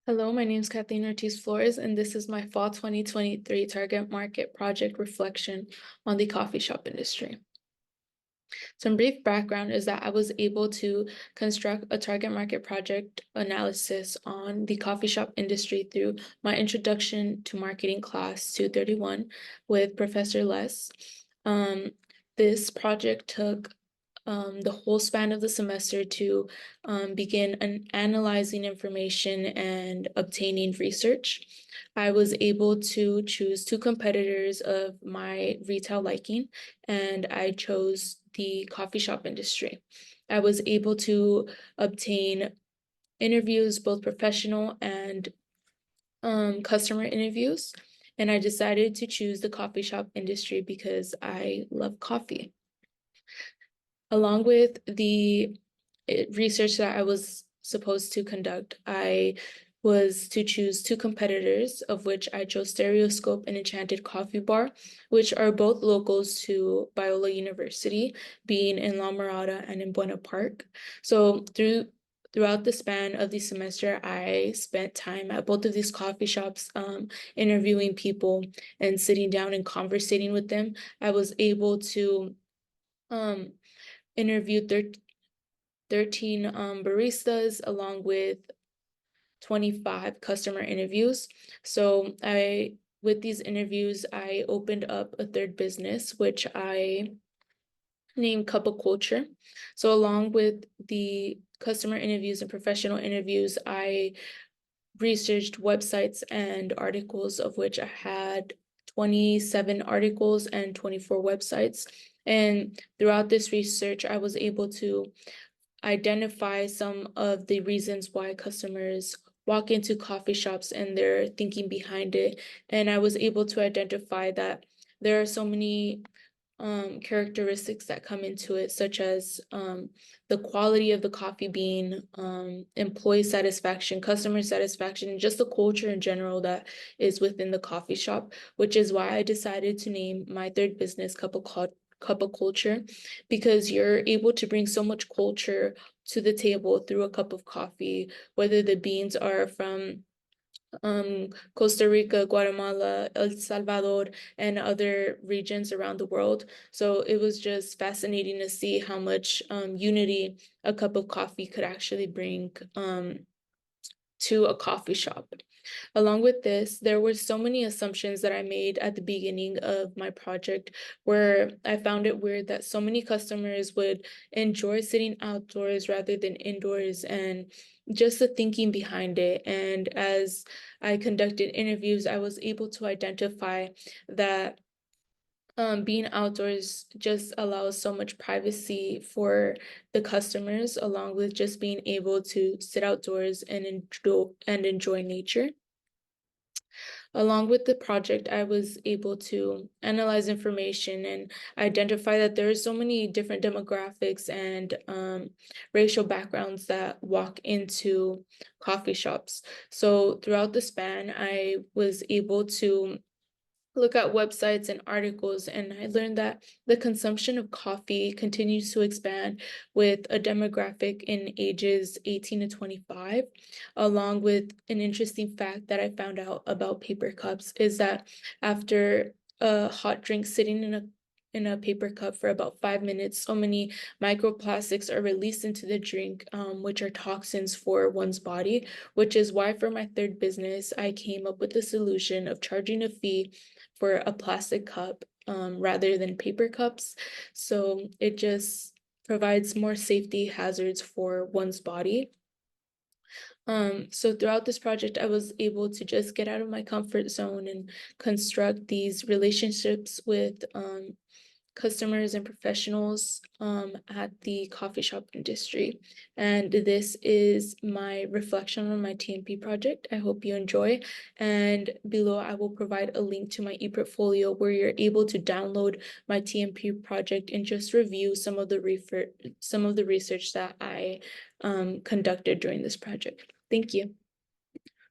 Hello, my name is Kathleen Ortiz Flores, and this is my Fall 2023 Target Market Project Reflection on the coffee shop industry. Some brief background is that I was able to construct a target market project analysis on the coffee shop industry through my Introduction to Marketing class 231 with Professor Les. This project took the whole span of the semester to begin analyzing information and obtaining research. I was able to choose two competitors of my retail liking, and I chose the coffee shop industry. I was able to obtain interviews, both professional and customer interviews, and I decided to choose the coffee shop industry because I love coffee. Along with the research that I was supposed to conduct, I was to choose two competitors, of which I chose Stereoscope and Enchanted Coffee Bar, which are both locals to Biola University, being in La Mirada and in Buena Park. So throughout the span of the semester, I spent time at both of these coffee shops, interviewing people and sitting down and conversating with them. I was able to um, interviewed 13 baristas along with 25 customer interviews. So with these interviews, I opened up a third business, which I named Cup of Culture. So along with the customer interviews and professional interviews, I researched websites and articles, of which I had 27 articles and 24 websites. And throughout this research, I was able to identify some of the reasons why customers walk into coffee shops and their thinking behind it. And I was able to identify that there are so many characteristics that come into it, such as the quality of the coffee bean, employee satisfaction, customer satisfaction, and just the culture in general that is within the coffee shop, which is why I decided to name my third business Cup of Culture, because you're able to bring so much culture to the table through a cup of coffee, whether the beans are from Costa Rica, Guatemala, El Salvador, and other regions around the world. So it was just fascinating to see how much unity a cup of coffee could actually bring to a coffee shop. Along with this, there were so many assumptions that I made at the beginning of my project where I found it weird that so many customers would enjoy sitting outdoors rather than indoors, and just the thinking behind it. And as I conducted interviews, I was able to identify that being outdoors just allows so much privacy for the customers, along with just being able to sit outdoors and enjoy nature. Along with the project, I was able to analyze information and identify that there are so many different demographics and racial backgrounds that walk into coffee shops. So throughout the span, I was able to look at websites and articles, and I learned that the consumption of coffee continues to expand with a demographic in ages 18 to 25. Along with an interesting fact that I found out about paper cups is that after a hot drink sitting in a paper cup for about 5 minutes, so many microplastics are released into the drink, which are toxins for one's body, which is why for my third business, I came up with the solution of charging a fee for a plastic cup rather than paper cups. So it just provides more safety hazards for one's body. So throughout this project, I was able to just get out of my comfort zone and construct these relationships with customers and professionals at the coffee shop industry. And this is my reflection on my TMP project. I hope you enjoy. And below, I will provide a link to my e-portfolio where you're able to download my TMP project and just review some of the research that I conducted during this project. Thank you.